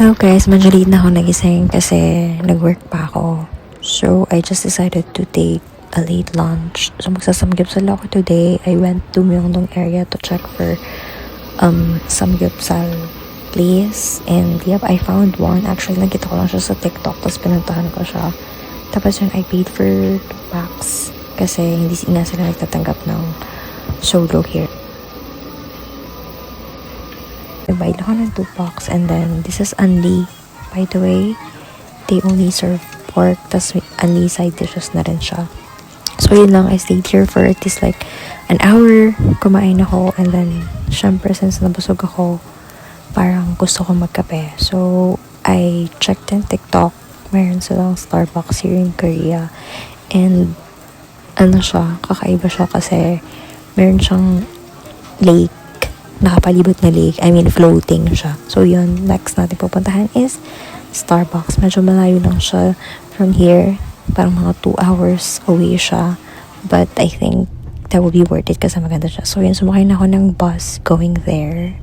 Hello guys, medyo late na ako nagising kasi nag-work pa ako. So, I just decided to take a late lunch. So, magsasamgyupsal ako today. I went to Myeongdong area to check for samgyupsal place. And yep, I found one. Actually, nakita ko lang siya sa TikTok. Tapos pinuntahan ko siya. Tapos yun, I paid for 2 packs. Kasi hindi nga sila nagtatanggap ng solo here. Nagbayad ako ng 2 packs. And then, this is Anli. By the way, they only serve pork. Tapos Anli side dishes na rin siya. So, yun lang. I stayed here for at least like an hour. Kumain ako. And then, syempre, since nabusog ako, parang gusto ko magkape. So, I checked in TikTok. Mayroon silang Starbucks here in Korea. And, ano siya, kakaiba siya kasi meron siyang lake. Nakapalibot na lake. I mean, floating siya. So, yun. Next natin pupuntahan is Starbucks. Medyo malayo lang siya from here. Parang mga 2 hours away siya. But I think that will be worth it kasi maganda siya. So, yun. Sumakay na ako ng bus going there.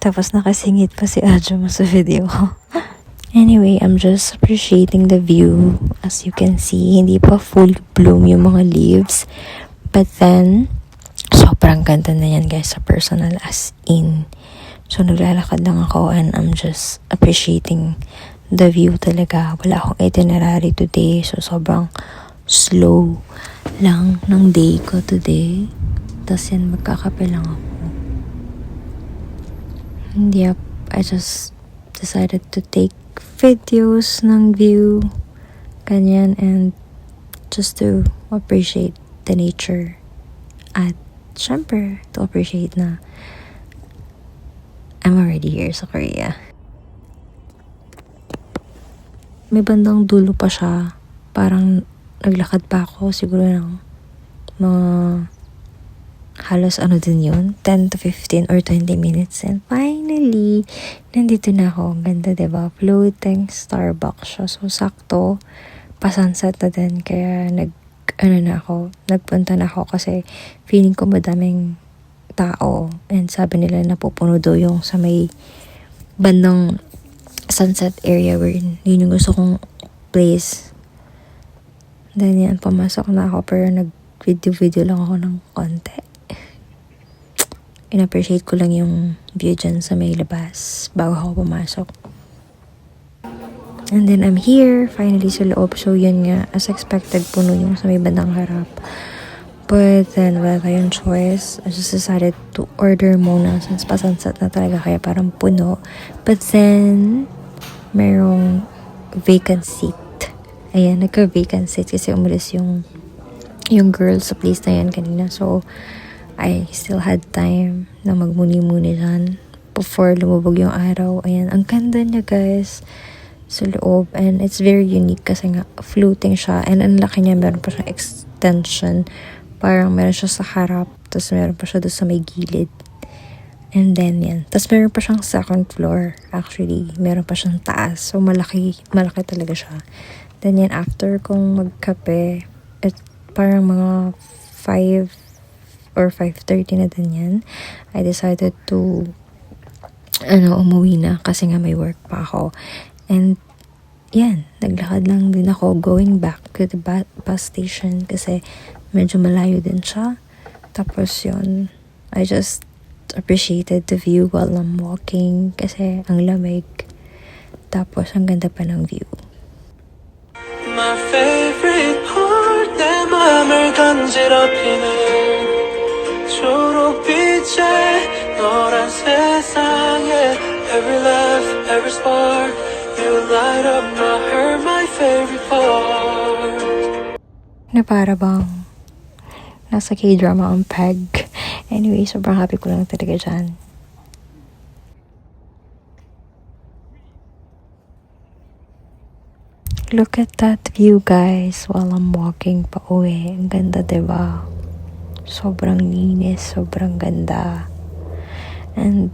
Tapos nakasingit pa si Adjo mo sa video ko. Anyway, I'm just appreciating the view. As you can see, hindi pa full bloom yung mga leaves. But then, sobrang ganda na yan guys sa personal as in. So, naglalakad lang ako and I'm just appreciating the view talaga. Wala akong itinerary today. So, sobrang slow lang ng day ko today. Tapos yan, magkakape lang ako. And yep, I just decided to take videos ng view, ganyan, and just to appreciate the nature. At syempre, to appreciate na I'm already here sa Korea. May bandang dulo pa siya. Parang naglakad pa ako siguro ng mga halos ano din yun, 10 to 15 or 20 minutes. And finally, nandito na ako. Ang ganda, diba? Floating Starbucks siya. So, sakto. Pasunset na din. Kaya nagpunta na ako kasi feeling ko madaming tao. And sabi nila napupuno daw yung sa may bandang sunset area where yun yung gusto kong place. Then yan, pumasok na ako pero nag-video lang ako ng konti. In-appreciate ko lang yung view dyan sa may labas bago ako pumasok. And then I'm here, finally sa loob. So yun nga, as expected, puno yung sa may bandang harap. But then, wala tayong choice. I just decided to order muna since pasunset na talaga kaya parang puno. But then, merong vacant seat. Ayan, nagka-vacant seat kasi umalis yung girl sa place na yan kanina. So, I still had time na magmuni-muni dyan before lumubog yung araw. Ayan, ang ganda niya guys sa loob. And it's very unique kasi nga floating siya. And ang laki niya, meron pa siyang extension. Parang meron siya sa harap. Tapos meron pa siya doon sa may gilid. And then yan. Tapos meron pa siyang second floor. Actually, meron pa siyang taas. So malaki talaga siya. Then yan, after kong magkape, parang mga 5 or 5:30 na din yan, I decided to umuwi na kasi nga may work pa ako. And yan, naglakad lang din ako going back to the bus station kasi medyo malayo din siya. Tapos yun, I just appreciated the view while I'm walking kasi ang lamig. Tapos ang ganda pa ng view. My favorite part 내 맘을 간지럽히는 초록빛에 너란 세상에 Every laugh, every spark You light up my heart, my favorite part Na para bang nasa K-drama ang peg. Anyway, sobrang happy ko lang talaga dyan. Look at that view guys while I'm walking pa uwi. Ang ganda diba? Sobrang linis, sobrang ganda. And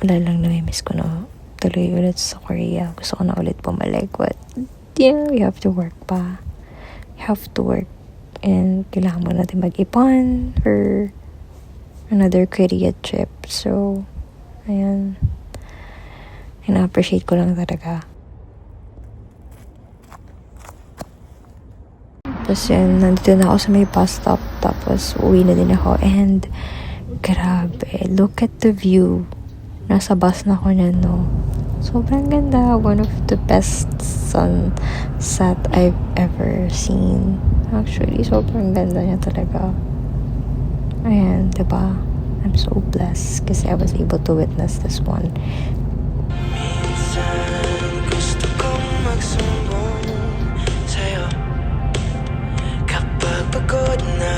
wala lang, namimiss ko na tuloy ulit sa Korea. Gusto ko na ulit bumalik. But yeah, you have to work pa. You have to work and kailangan mo natin mag-ipon for another Korea trip. So, ayan. Ina-appreciate ko lang talaga. Tapos yun, nandito na ako sa may bus stop. Tapos uwi na din ako. And grabe, look at the view. Nasa bus na ako niyan, no? Sobrang ganda. One of the best sunset I've ever seen. Actually, sobrang ganda niya talaga. Ayan, diba? I'm so blessed kasi I was able to witness this one. Minsan gusto kong magsumbong sa'yo kapag pagod na